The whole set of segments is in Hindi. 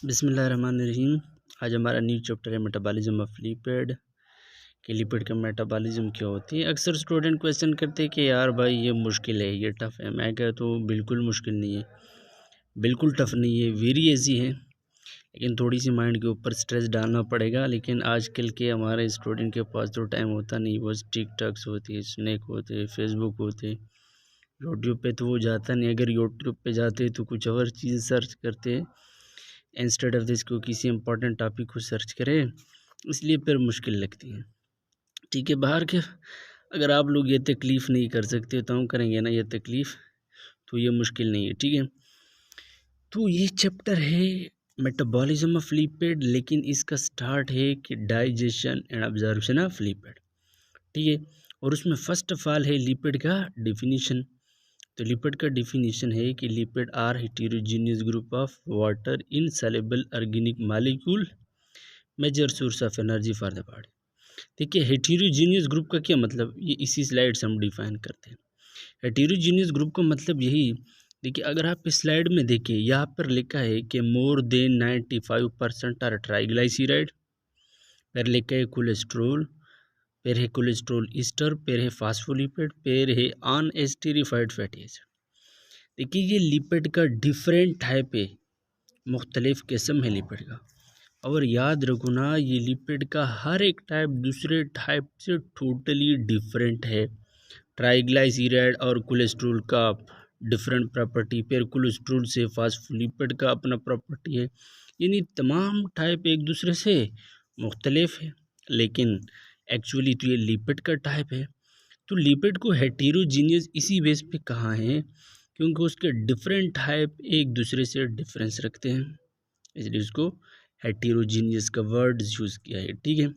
बिस्मिल्लाहिर्रहमानिर्रहीम। आज हमारा न्यू चैप्टर है मेटाबॉलिज्म ऑफ लिपिड कि लिपिड का मेटाबॉलिज्म क्या होती है। अक्सर स्टूडेंट क्वेश्चन करते हैं कि यार भाई ये मुश्किल है, ये टफ़ है। मैं कहता हूँ बिल्कुल मुश्किल नहीं है, बिल्कुल टफ़ नहीं है, वेरी ईजी है। लेकिन थोड़ी सी माइंड के ऊपर स्ट्रेस डालना पड़ेगा। लेकिन आजकल के हमारे स्टूडेंट के पास तो टाइम होता नहीं, बस टिकटॉक्स होती है, स्नैक होते हैं, फेसबुक होते हैं, यूट्यूब पे तो वो जाता नहीं। अगर यूट्यूब पे जाते तो कुछ और चीज़ सर्च करते हैं इंस्टेड ऑफ दिस को किसी इंपॉर्टेंट टॉपिक को सर्च करें, इसलिए फिर मुश्किल लगती है। ठीक है, बाहर के अगर आप लोग ये तकलीफ़ नहीं कर सकते तो हम करेंगे ना ये तकलीफ़, तो ये मुश्किल नहीं है। ठीक है, तो ये चैप्टर है मेटाबॉलिज्म ऑफ लिपिड, लेकिन इसका स्टार्ट है कि digestion and absorption of lipid. ठीक है, और उसमें फर्स्ट ऑफ ऑल है लिपिड का डिफिनीशन। तो लिपिड का डिफिनीशन है कि lipid are heterogeneous group of water in soluble organic molecule major source of energy for the body. देखिए, हेटेरोजीनियस ग्रुप का क्या मतलब, ये इसी स्लाइड से हम डिफाइन करते हैं। हेटेरोजीनियस ग्रुप का मतलब यही, देखिए अगर आप इस स्लाइड में देखिए, यहाँ पर लिखा है कि मोर देन 95% आर ट्राइग्लाइसराइड, फिर लिखा है कोलेस्ट्रोल, फिर है कोलेस्ट्रोल ईस्टर, फिर है फास्फोलिपिड, फिर है अनएस्टेरिफाइड फैटी एसिड। देखिए ये लिपिड का डिफरेंट टाइप है, मुख्तलिफ किस्म है लिपिड का। और याद रखो ना, ये लिपिड का हर एक टाइप दूसरे टाइप से टोटली डिफरेंट है। ट्राइग्लाइसराइड और कोलेस्ट्रॉल का डिफरेंट प्रॉपर्टी, फिर कोलेस्ट्रॉल से फास्फोलिपिड का अपना प्रॉपर्टी है। यानी तमाम टाइप एक दूसरे से मुख्तलिफ है, लेकिन एक्चुअली तो ये लिपिड का टाइप है। तो लिपिड को हेटेरोजीनियस इसी बेस पे कहा है क्योंकि उसके डिफरेंट टाइप एक दूसरे से डिफरेंस रखते हैं, इसलिए उसको हेटेरोजीनियस का वर्ड यूज़ किया है। ठीक है,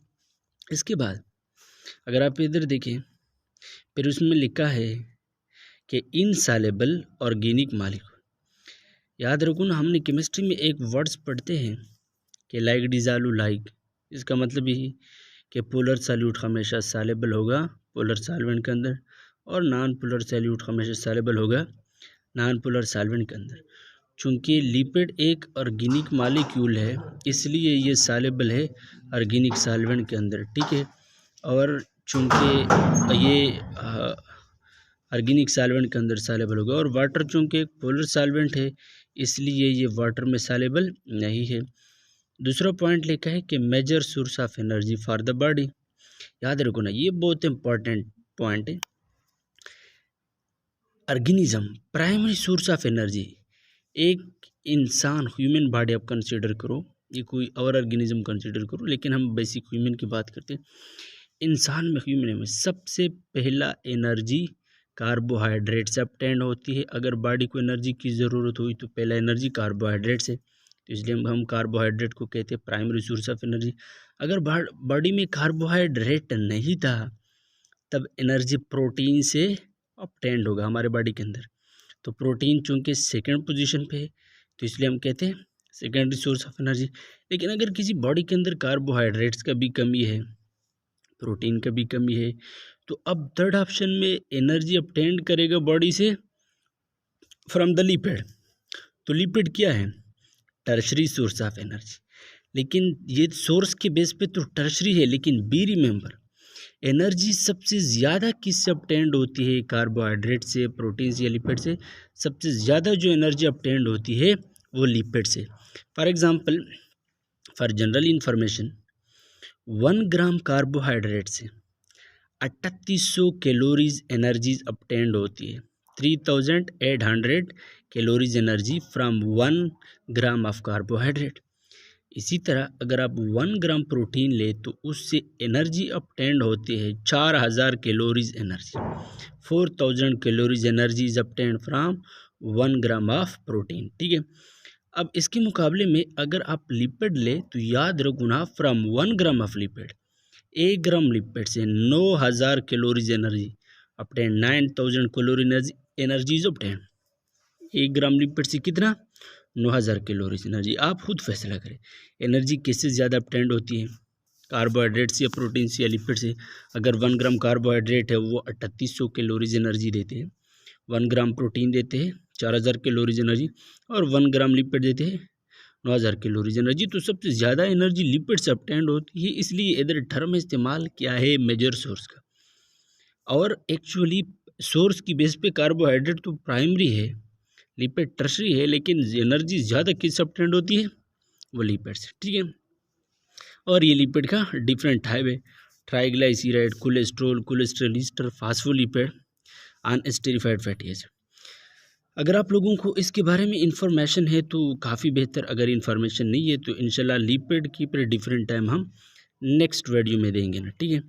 इसके बाद अगर आप इधर देखें, फिर उसमें लिखा है कि इनसॉल्युबल ऑर्गेनिक मॉलिक्यूल। याद रखो ना, हमने केमिस्ट्री में एक वर्ड्स पढ़ते हैं कि लाइक डिज़ालू लाइक, इसका मतलब यही कि पोलर सॉल्यूट हमेशा सॉल्युबल होगा पोलर सॉल्वेंट के अंदर, और नॉन पोलर सॉल्यूट हमेशा सॉल्युबल होगा नॉन पोलर सॉल्वेंट के अंदर। चूँकि लिपिड एक ऑर्गेनिक मॉलिक्यूल है, इसलिए ये सॉल्युबल है ऑर्गेनिक सॉल्वेंट के अंदर। ठीक है, और चूँकि ये ऑर्गेनिक सॉल्वेंट के अंदर सॉल्युबल होगा, और वाटर चूँकि एक पोलर सॉल्वेंट है, इसलिए ये वाटर में सॉल्युबल नहीं है। दूसरा पॉइंट लिखा है कि major source of energy for the body. याद रखो ना, ये बहुत इंपॉर्टेंट पॉइंट है। Organism primary source of energy, एक इंसान ह्यूमन बॉडी आप कंसीडर करो, ये कोई और ऑर्गेनिज्म कंसीडर करो, लेकिन हम बेसिक ह्यूमन की बात करते हैं। इंसान में, ह्यूमन में सबसे पहला एनर्जी कार्बोहाइड्रेट से ऑब्टेन होती है। अगर बॉडी को एनर्जी की ज़रूरत हुई तो पहला एनर्जी कार्बोहाइड्रेट से, तो इसलिए हम कार्बोहाइड्रेट को कहते हैं प्राइमरी सोर्स ऑफ एनर्जी। अगर बॉडी में कार्बोहाइड्रेट नहीं था तब एनर्जी प्रोटीन से ऑब्टेन्ड होगा हमारे बॉडी के अंदर। तो प्रोटीन चूँकि सेकंड पोजीशन पे है, तो इसलिए हम कहते हैं सेकेंडरी सोर्स ऑफ एनर्जी। लेकिन अगर किसी बॉडी के अंदर कार्बोहाइड्रेट्स का भी कमी है, प्रोटीन का भी कमी है, तो अब थर्ड ऑप्शन में एनर्जी ऑब्टेन करेगा बॉडी से फ्रॉम द लिपिड। तो लिपिड क्या है, टर्शरी सोर्स ऑफ एनर्जी। लेकिन ये सोर्स के बेस पे तो टर्शरी है, लेकिन बी रिमेंबर, एनर्जी सबसे ज़्यादा किससे ऑब्टेन्ड होती है, कार्बोहाइड्रेट से, प्रोटीन से या लिपिड से। सबसे ज़्यादा जो एनर्जी ऑब्टेन्ड होती है वो लिपिड से। For example, for general information, 1 gram carbohydrate से 3800 कैलोरीज एनर्जीज ऑब्टेन्ड होती है। 3800 calories energy from 1 gram of carbohydrate. इसी तरह अगर आप 1 ग्राम प्रोटीन ले तो उससे एनर्जी ऑब्टेन्ड होती है 4000 calories energy. 4000 calories energy is obtained from 1 gram of protein. ठीक है, अब इसके मुकाबले में अगर आप लिपिड ले तो याद रखो ना, from 1 gram of lipid, 1 gram lipid से 9000 calories energy obtained, 9000 calorie energy is obtained. 1 gram lipid से कितना, 9000 कैलोरीज एनर्जी। आप खुद फैसला करें एनर्जी किससे ज़्यादा ऑब्टेन्ड होती है, कार्बोहाइड्रेट से या प्रोटीन से या लिपिड से। अगर 1 ग्राम कार्बोहाइड्रेट है वो 3800 कैलोरीज एनर्जी देते हैं, 1 ग्राम प्रोटीन देते हैं 4000 कैलोरीज एनर्जी, और 1 ग्राम लिपिड देते हैं 9000 कैलोरीज एनर्जी। तो सबसे ज़्यादा एनर्जी लिपिड से ऑब्टेन्ड होती है, इसलिए इधर टर्म इस्तेमाल किया है मेजर सोर्स का। और एक्चुअली सोर्स की बेस पे कार्बोहाइड्रेट तो प्राइमरी है, लिपिड टर्शरी है, लेकिन एनर्जी ज़्यादा किस ऑब्टेन्ड होती है, वो लिपिड से, ठीक है। और ये लिपिड का डिफरेंट टाइप है, triglyceride, cholesterol, cholesterol ester, phospholipid, unesterified fatty acid. अगर आप लोगों को इसके बारे में इंफॉर्मेशन है तो काफ़ी बेहतर, अगर इंफॉर्मेशन नहीं है तो इंशाल्लाह लिपिड की पर डिफरेंट टाइम हम नेक्स्ट वीडियो में देंगे ना, ठीक है।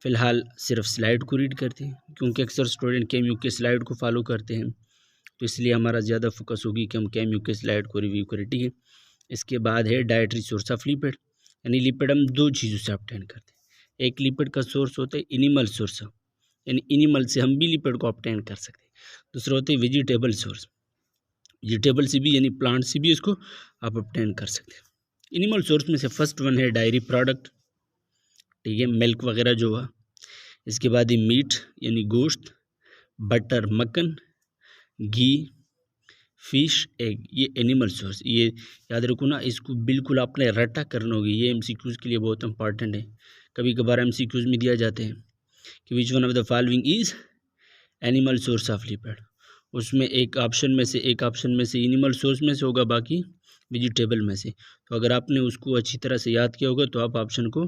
फ़िलहाल सिर्फ स्लाइड को रीड करते हैं, क्योंकि अक्सर स्टूडेंट केएमयू के स्लाइड को फॉलो करते हैं, तो इसलिए हमारा ज़्यादा फोकस होगी कि हम केएमयू के स्लाइड को रिव्यू करें, ठीक है। इसके बाद है डाइटरी सोर्स ऑफ लिपिड, यानी लिपिड हम दो चीज़ों से ऑब्टेन करते हैं। एक लिपिड का सोर्स होता है एनिमल सोर्स, यानी एनिमल से हम भी लिपिड को ऑब्टेन कर सकते हैं। दूसरा होता है वेजिटेबल सोर्स, वेजिटेबल से भी यानी प्लांट से भी इसको आप ऑब्टेन कर सकते हैं। एनिमल सोर्स में से फर्स्ट वन है डायरी प्रोडक्ट, ठीक है, मिल्क वगैरह जो हुआ। इसके बाद ही मीट यानी गोश्त, बटर मक्खन, घी, फिश, एग, ये एनिमल सोर्स। ये याद रखो ना, इसको बिल्कुल आपने रट्टा करना होगी, ये एमसीक्यूज़ के लिए बहुत इंपॉर्टेंट है। कभी कभार एमसीक्यूज़ में दिया जाते हैं कि which one of the following is animal source of lipid, उसमें एक ऑप्शन में से एनिमल सोर्स में से होगा, बाकी वेजिटेबल में से। तो अगर आपने उसको अच्छी तरह से याद किया होगा तो आप ऑप्शन को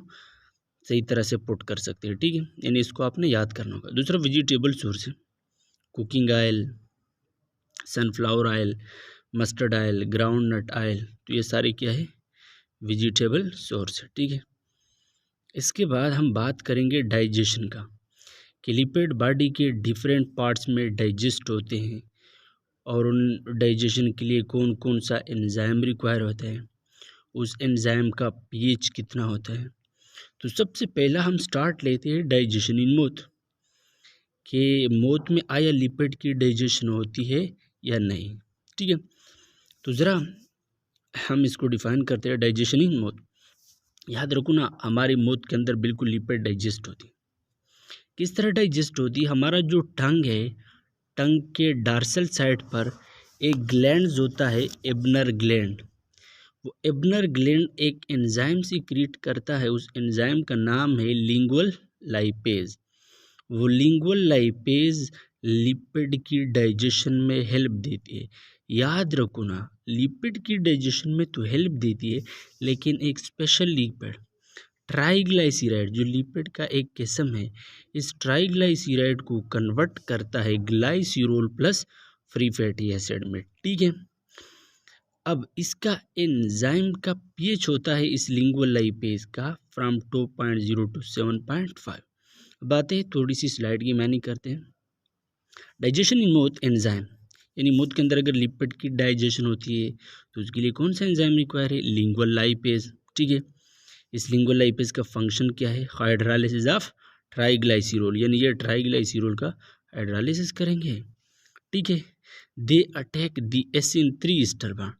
सही तरह से पुट कर सकते हैं, ठीक है, यानी इसको आपने याद करना होगा। दूसरा वेजिटेबल सोर्स है cooking oil, sunflower oil, mustard oil, ground nut oil, तो ये सारे क्या है, वेजिटेबल सोर्स है, ठीक है। इसके बाद हम बात करेंगे डाइजेशन का, कि लिपिड बॉडी के डिफरेंट पार्ट्स में डाइजेस्ट होते हैं और उन डाइजेशन के लिए कौन कौन सा एंजाइम रिक्वायर होता है, उस एंजाइम का पीएच कितना होता है। तो सबसे पहला हम स्टार्ट लेते हैं डाइजेशन इन मौत, कि मौत में आया लिपिड की डाइजेशन होती है या नहीं, ठीक है। तो ज़रा हम इसको डिफाइन करते हैं, डाइजेशन इन मौत। याद रखो ना, हमारी मौत के अंदर बिल्कुल लिपिड डाइजेस्ट होती है। किस तरह डाइजेस्ट होती है, हमारा जो टंग है, टंग के डार्सल साइड पर एक ग्लैंड होता है, एब्नर ग्लैंड। वो एब्नर ग्लैंड एक एंजाइम सीक्रेट करता है, उस एंजाइम का नाम है लिंगुअल लाइपेज। वो लिंगुअल लाइपेज लिपिड की डाइजेशन में हेल्प देती है। याद रखो ना, लिपिड की डाइजेशन में तो हेल्प देती है, लेकिन एक स्पेशल लिपिड ट्राइग्लाइसराइड जो लिपिड का एक किस्म है, इस ट्राइग्लाइसराइड को कन्वर्ट करता है glycerol plus free fatty acid में, ठीक है। अब इसका एंजाइम का पीएच होता है इस लिंगुअल लाइपेज का फ्रॉम 2.0 to 7.5। बातें थोड़ी सी स्लाइड की मैनी करते हैं। डाइजेशन इन मौत एंजाइम, यानी मौत के अंदर अगर लिपिड की डाइजेशन होती है तो उसके लिए कौन सा एंजाइम रिक्वायर है, लिंगुअल लाइपेज, ठीक है। इस लिंगुअल लाइपेज का फंक्शन क्या है, हाइड्रोलाइसिस ऑफ ट्राइग्लाइसिरोल, यानी ये ट्राइग्लाइसिरोल का हाइड्रोलाइसिस करेंगे, ठीक है। They attack the SN3 ester bond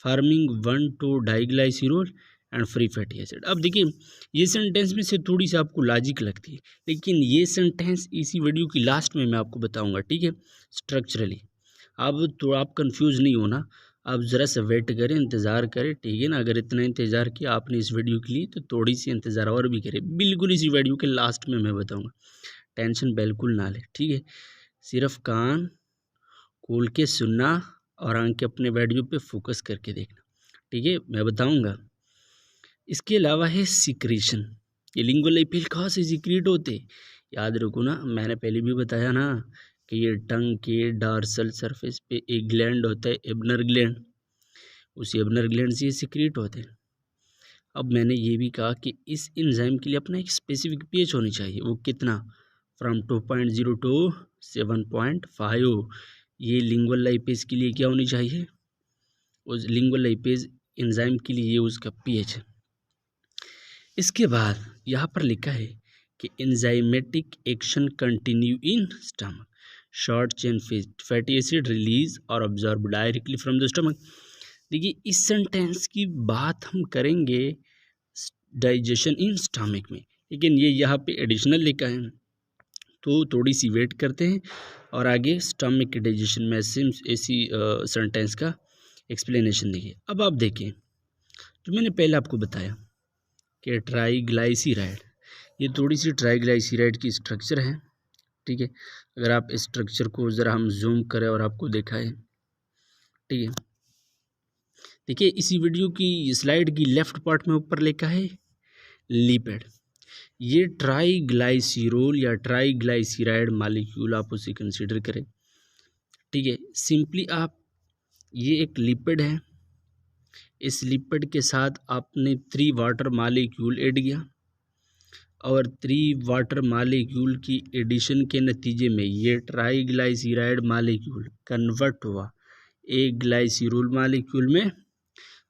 forming 1,2-डाइग्लाइसिरोल एंड फ्री फैटी एसिड। अब देखिए, ये सेंटेंस में से थोड़ी सी आपको लॉजिक लगती है, लेकिन ये सेंटेंस इसी वीडियो की लास्ट में मैं आपको बताऊंगा, ठीक है, स्ट्रक्चरली। अब तो आप कंफ्यूज नहीं होना, आप ज़रा सा वेट करें, इंतज़ार करें, ठीक है ना। अगर इतना इंतज़ार किया आपने इस वीडियो के लिए तो थोड़ी सी इंतज़ार और भी करें, बिल्कुल इसी वीडियो के लास्ट में मैं बताऊँगा, टेंशन बिल्कुल ना ले, ठीक है। सिर्फ कान खोल के सुनना और आंखें अपने वीडियो पे फोकस करके देखना, ठीक है, मैं बताऊंगा। इसके अलावा है सिक्रीशन, ये लिंगुअल लाइपेज कहाँ से सिक्रीट होते, याद रखो ना, मैंने पहले भी बताया ना कि ये टंग के डार्सल सरफेस पे एक ग्लैंड होता है, एब्नर ग्लैंड, उस एब्नर ग्लैंड से ये सिक्रीट होते हैं। अब मैंने ये भी कहा कि इस एंजाइम के लिए अपना एक स्पेसिफिक पीएच होनी चाहिए, वो कितना, फ्रॉम 2.0 to 7.5। ये लिंगुअल लाइपेज के लिए क्या होनी चाहिए, उस लिंगुअल लाइपेज एंजाइम के लिए ये उसका पीएच है। इसके बाद यहाँ पर लिखा है कि enzymatic action continue in stomach, short chain fatty acid release और absorb directly from the stomach. देखिए, इस सेंटेंस की बात हम करेंगे डाइजेशन इन स्टमक में, लेकिन ये यहाँ पे एडिशनल लिखा है, तो थोड़ी सी वेट करते हैं और आगे स्टमक के डाइजेशन में ऐसी सेंटेंस का एक्सप्लेनेशन देखिए। अब आप देखें जो मैंने पहले आपको बताया कि ट्राइग्लाइसराइड, ये थोड़ी सी ट्राइग्लाइसराइड की स्ट्रक्चर है, ठीक है। अगर आप इस स्ट्रक्चर को ज़रा हम जूम करें और आपको दिखाएं, ठीक है। देखिए इसी वीडियो की स्लाइड की लेफ्ट पार्ट में ऊपर लिखा है लिपिड। ये ट्राइग्लाइसिरोल या ट्राइग्लाइसराइड मालिक्यूल आप उसे कंसीडर करें, ठीक है। सिंपली आप, ये एक लिपिड है, इस लिपिड के साथ आपने 3 वाटर मालिक्यूल ऐड किया और 3 वाटर मालिक्यूल की एडिशन के नतीजे में ये ट्राइग्लाइसराइड मालिक्यूल कन्वर्ट हुआ एक ग्लाइसिरोल मालिक्यूल में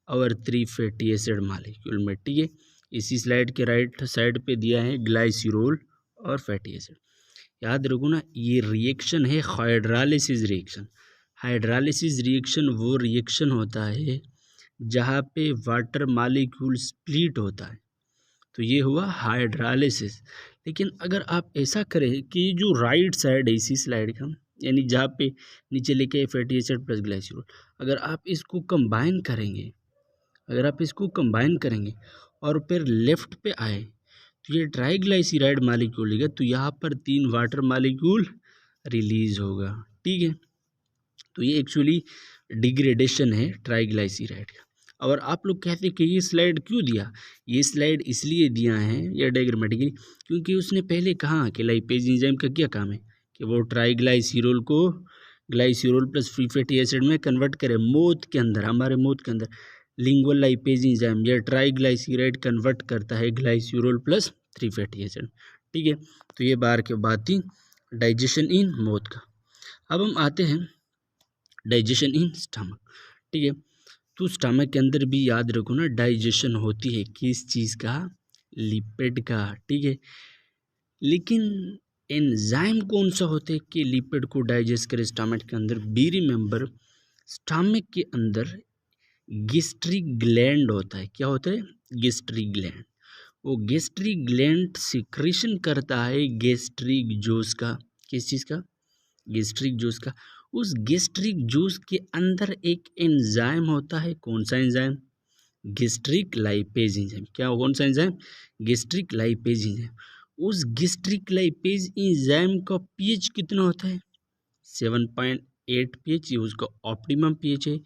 और 3 फैटी एसिड मालिक्यूल में, ठीक है। इसी स्लाइड के राइट साइड पे दिया है ग्लाइसिरोल और फैटी एसिड। याद रखो ना, ये रिएक्शन है हाइड्रोलाइसिस रिएक्शन। हाइड्रोलाइसिस रिएक्शन वो रिएक्शन होता है जहाँ पे वाटर मालिक्यूल स्प्लिट होता है, तो ये हुआ हाइड्रोलाइसिस। लेकिन अगर आप ऐसा करें कि जो राइट साइड है इसी स्लाइड का, यानी जहाँ पे नीचे लिखे फैटी एसिड प्लस ग्लाइसिरोल, अगर आप इसको कंबाइन करेंगे, अगर आप इसको कंबाइन करेंगे और फिर लेफ्ट पे आए तो ये ट्राइग्लाइसराइड मालिक्यूल लेगा, तो यहाँ पर 3 वाटर मालिक्यूल रिलीज होगा, ठीक है। तो ये एक्चुअली डिग्रेडेशन है ट्राइग्लाइसराइड का। और आप लोग कहते हैं कि ये स्लाइड क्यों दिया, ये स्लाइड इसलिए दिया है या डायग्रामेटिकली, क्योंकि उसने पहले कहा कि लाइपेज एंजाइम का क्या काम है कि वो ट्राइग्लाइसिरोल को glycerol plus free fatty acid में कन्वर्ट करे। मौत के अंदर, हमारे मौत के अंदर लिंगुअल लाइपेज एंजाइम या ट्राइग्लाइसराइड कन्वर्ट करता है ग्लाइसिरोल प्लस 3 फैटी एसिड, ठीक है। तो ये बाहर की बात थी डाइजेशन इन मौत का। अब हम आते हैं डाइजेशन इन स्टमक, ठीक है। तो स्टमक के अंदर भी याद रखो ना, डाइजेशन होती है किस चीज़ का, लिपिड का, ठीक है। लेकिन एंजाइम कौन सा होता है कि लिपिड को डाइजेस्ट करे स्टमक के अंदर? बी रिमेंबर, स्टमक के अंदर गैस्ट्रिक ग्लैंड होता है। क्या होता है? Gastric gland. वो गैस्ट्रिक ग्लैंड सिक्रीशन करता है गैस्ट्रिक जूस का। किस चीज़ का? गैस्ट्रिक जूस का। उस गैस्ट्रिक जूस के अंदर एक एंजाइम होता है। कौन सा एंजाइम? Gastric lipase enzyme. क्या, कौन सा एंजाइम? Gastric lipase enzyme. उस गैस्ट्रिक लाइपेज एंजाइम का पीएच कितना होता है? 7.8 पीएच। ये उसका ऑप्टिमम पीएच है।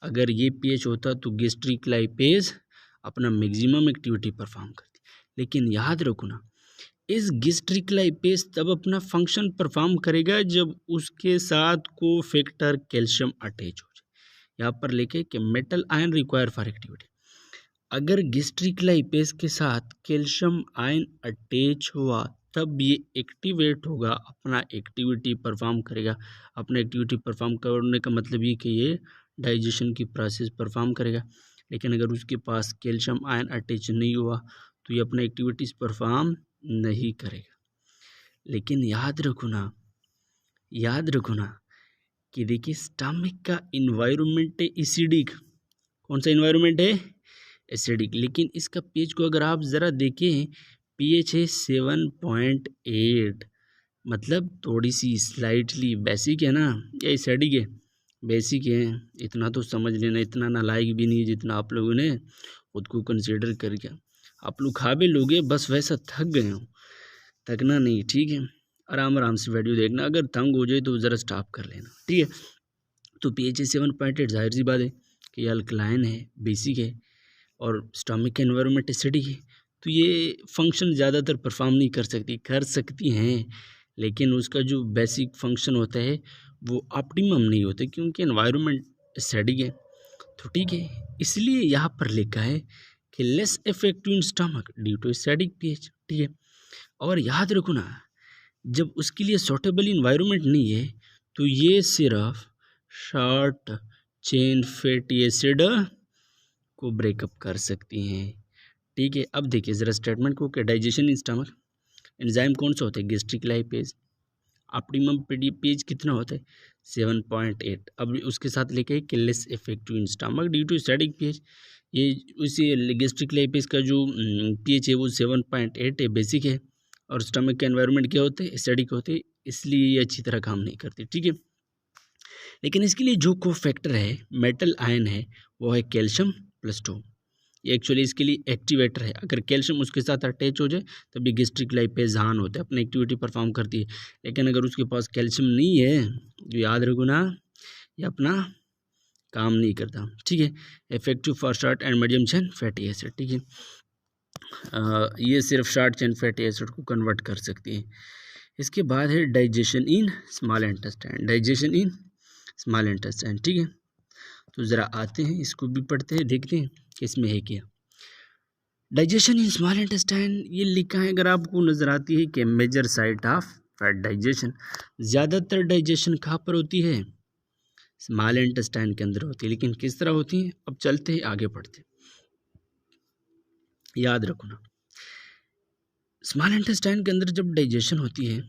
अगर ये पीएच होता तो गैस्ट्रिक लाइपेज अपना मैक्सिमम एक्टिविटी परफॉर्म करती। लेकिन याद रखो ना, इस गैस्ट्रिक लाइपेज तब अपना फंक्शन परफॉर्म करेगा जब उसके साथ कोफैक्टर कैल्शियम अटैच हो जाए। यहाँ पर लिखे कि metal ion require for activity. अगर गैस्ट्रिक लाइपेज के साथ कैल्शियम आयन अटैच हुआ तब ये एक्टिवेट होगा, अपना एक्टिविटी परफॉर्म करेगा। अपना एक्टिविटी परफॉर्म करने का मतलब ये कि ये डाइजेशन की प्रोसेस परफॉर्म करेगा। लेकिन अगर उसके पास कैल्शियम आयन अटैच नहीं हुआ तो ये अपना एक्टिविटीज़ परफॉर्म नहीं करेगा। लेकिन याद रखो ना, याद रखो ना कि देखिए स्टमक का इन्वायरमेंट है एसिडिक। कौन सा इन्वायरमेंट है? एसिडिक। लेकिन इसका पीएच को अगर आप ज़रा देखें, पीएच है 7.8, मतलब थोड़ी सी स्लाइटली बेसिक है ना, या एसिडिक है? बेसिक है। इतना तो समझ लेना, इतना नालायक भी नहीं है जितना आप लोगों ने खुद को कंसिडर करके। आप लोग खा भी लोगे, बस वैसा थक गए हो, थकना नहीं, ठीक है। आराम आराम से वीडियो देखना, अगर तंग हो जाए तो ज़रा स्टॉप कर लेना, ठीक है। तो पीएच 7.8, जाहिर सी बात है कि ये अल्कलाइन है, बेसिक है और स्टमक का एनवायरनमेंट एसिडिक है, तो ये फंक्शन ज़्यादातर परफॉर्म नहीं कर सकती। कर सकती हैं लेकिन उसका जो बेसिक फंक्शन होता है वो ऑप्टिमम नहीं होता क्योंकि एनवायरनमेंट एसिडिक है। तो ठीक है, इसलिए यहाँ पर लिखा है कि less effective in stomach due to acidic pH, ठीक है। और याद रखो ना, जब उसके लिए सूटेबल इन्वायरमेंट नहीं है तो ये सिर्फ शॉर्ट चेन फैटी एसिड को ब्रेकअप कर सकती हैं, ठीक है। अब देखिए ज़रा स्टेटमेंट को कि डाइजेशन इन स्टमक, एंजाइम कौन सा होता है? Gastric lipase. ऑप्टिमम पीएच कितना होता है? 7.8। अब उसके साथ लिखे कि less effective in stomach due to acidic pH. ये उसी गैस्ट्रिक लाइपेज का जो पीएच है वो 7.8 है, बेसिक है। और स्टमक के एनवायरनमेंट क्या होते हैं? एसिडिक होते हैं, इसलिए ये अच्छी तरह काम नहीं करती, ठीक है। लेकिन इसके लिए जो कोफैक्टर है, मेटल आयन है, वो है कैल्शियम +2। ये एक्चुअली इसके लिए एक्टिवेटर है। अगर कैल्शियम उसके साथ अटैच हो जाए तभी गैस्ट्रिक लाइपेज ऑन होता है, अपनी एक्टिविटी परफॉर्म करती है। लेकिन अगर उसके पास कैल्शियम नहीं है, जो याद रखो ना, ये अपना काम नहीं करता। ठीक है, effective for short and medium chain fatty acid. ठीक है, ये सिर्फ शॉर्ट चेन फैटी एसिड को कन्वर्ट कर सकती है। इसके बाद है digestion in small intestine. Digestion in small intestine, ठीक है, तो ज़रा आते हैं, इसको भी पढ़ते हैं, देखते हैं कि इसमें है क्या। डाइजेशन इन स्मॉल इंटेस्टाइन, ये लिखा है, अगर आपको नज़र आती है कि major site of fat digestion. ज़्यादातर डाइजेशन कहाँ पर होती है? स्मॉल इंटेस्टाइन के अंदर होती है। लेकिन किस तरह होती है, अब चलते हैं आगे पढ़ते हैं। याद रखो ना, स्मॉल इंटेस्टाइन के अंदर जब डाइजेशन होती है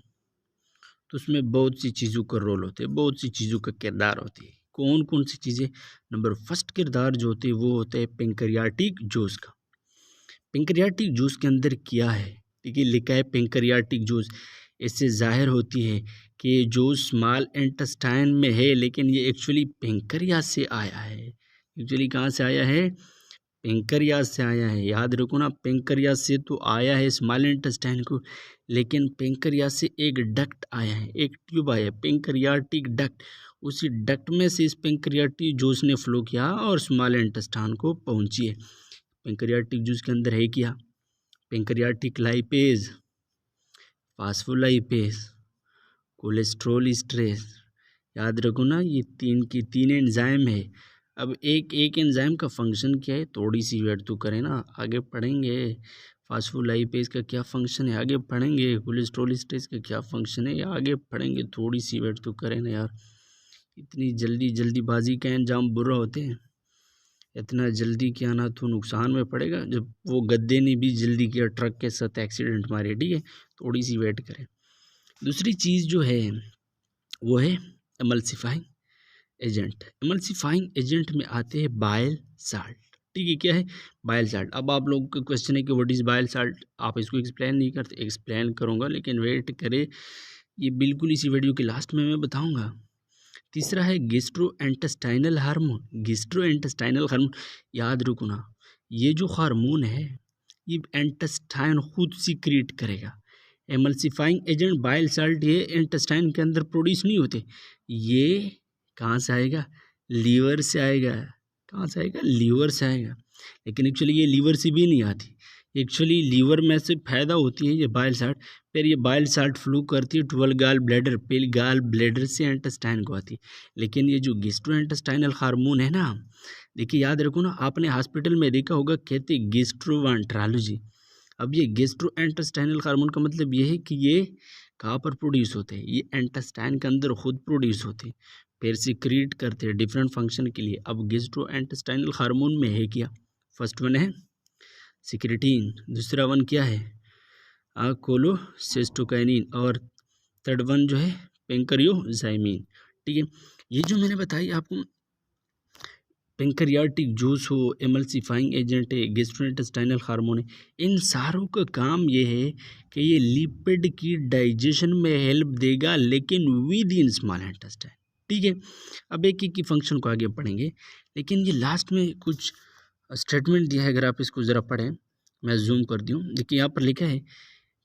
तो उसमें बहुत सी चीज़ों का रोल होते हैं, बहुत सी चीज़ों का किरदार होती है। कौन कौन सी चीज़ें? नंबर फर्स्ट किरदार जो होते हैं वो होता है पेंक्रियाटिक जूस का। पेंक्रियाटिक जूस के अंदर क्या है? देखिए लिखा है पेंक्रियाटिक जूस। इससे जाहिर होती है कि ये जूस स्मॉल इंटेस्टाइन में है, लेकिन ये एक्चुअली पेंक्रियास से आया है। एक्चुअली कहाँ से आया है? पेंक्रियास से आया है। याद रखो ना, पेंक्रियास से तो आया है स्मॉल इंटेस्टाइन को, लेकिन पेंक्रियास से एक डक्ट आया है, एक ट्यूब आया है, पेंक्रियाटिक डक्ट। उसी डक्ट में से इस पेंक्रियाटिक जूस ने फ्लो किया और स्मॉल इंटेस्टाइन को पहुंची है। पेंक्रियाटिक जूस के अंदर है क्या? Pancreatic lipase, phospholipase, cholesterol esterase. याद रखो ना, ये तीन एंजाइम है। अब एक एक एंजाइम का फंक्शन क्या है, थोड़ी सी वेट तो करें ना, आगे पढ़ेंगे। फास्फोलाइपेज का क्या फंक्शन है, आगे पढ़ेंगे। कोलेस्ट्रॉल स्ट्रेस का क्या फंक्शन है, आगे पढ़ेंगे। थोड़ी सी वेट तो करें ना यार, इतनी जल्दीबाजी का अंजाम बुरा होते हैं। इतना जल्दी किया ना तो नुकसान में पड़ेगा। जब वो गद्दे ने भी जल्दी किया, ट्रक के साथ एक्सीडेंट मारे। ठीक है, थोड़ी सी वेट करें। दूसरी चीज़ जो है वो है एमल्सिफाइंग एजेंट। एमल्सिफाइंग एजेंट में आते हैं बाइल साल्ट। ठीक है, क्या है? Bile salt. अब आप लोगों का क्वेश्चन है कि व्हाट इज़ बाइल साल्ट, आप इसको एक्सप्लेन नहीं करते। एक्सप्लेन करूँगा, लेकिन वेट करें, ये बिल्कुल इसी वीडियो के लास्ट में मैं बताऊँगा। तीसरा है गैस्ट्रोइंटेस्टाइनल हार्मोन। गैस्ट्रोइंटेस्टाइनल हार्मोन, याद रखो ना, ये जो हार्मोन है ये इंटेस्टाइन खुद सीक्रेट करेगा। एमल्सिफाइंग एजेंट बाइल साल्ट ये इंटेस्टाइन के अंदर प्रोड्यूस नहीं होते। ये कहाँ से आएगा? लीवर से आएगा। कहाँ से आएगा? लीवर से आएगा। लेकिन एक्चुअली ये लीवर से भी नहीं आती। एक्चुअली लीवर में से पैदा होती है ये बाइल साल्ट, फिर ये बाइल साल्ट फ्लू करती है 12 गाल ब्लैडर, फिर गाल ब्लैडर से इंटेस्टाइन को आती है। लेकिन ये जो गैस्ट्रोइंटेस्टाइनल हार्मोन है ना, देखिए याद रखो ना, आपने हॉस्पिटल में देखा होगा, कहते गैस्ट्रोएंटेरोलॉजी। अब ये गैस्ट्रोइंटेस्टाइनल हार्मोन का मतलब ये है कि ये कहाँ पर प्रोड्यूस होते हैं? ये इंटेस्टाइन के अंदर खुद प्रोड्यूस होते हैं, फिर सिक्रीट करते हैं डिफरेंट फंक्शन के लिए। अब गैस्ट्रोइंटेस्टाइनल हार्मोन में है क्या? फर्स्ट वन है सिक्रेटिन, दूसरा वन क्या है? कोलोसिस्टोकाइनिन, और थर्ड वन जो है पेंक्रियोजाइमिन। ठीक है, ये जो मैंने बताई आपको, पेंक्रियाटिक जूस हो, एमल्सिफाइंग एजेंट है, गैस्ट्रोइंटेस्टाइनल हार्मोन है, इन सारों का काम ये है कि ये लिपिड की डाइजेशन में हेल्प देगा, लेकिन विद इन स्मॉल इंटेस्टाइन। ठीक है, अब एक एक की फंक्शन को आगे पढ़ेंगे, लेकिन ये लास्ट में कुछ स्टेटमेंट दिया है, अगर आप इसको ज़रा पढ़ें, मैं जूम कर दूँ। देखिए यहाँ पर लिखा है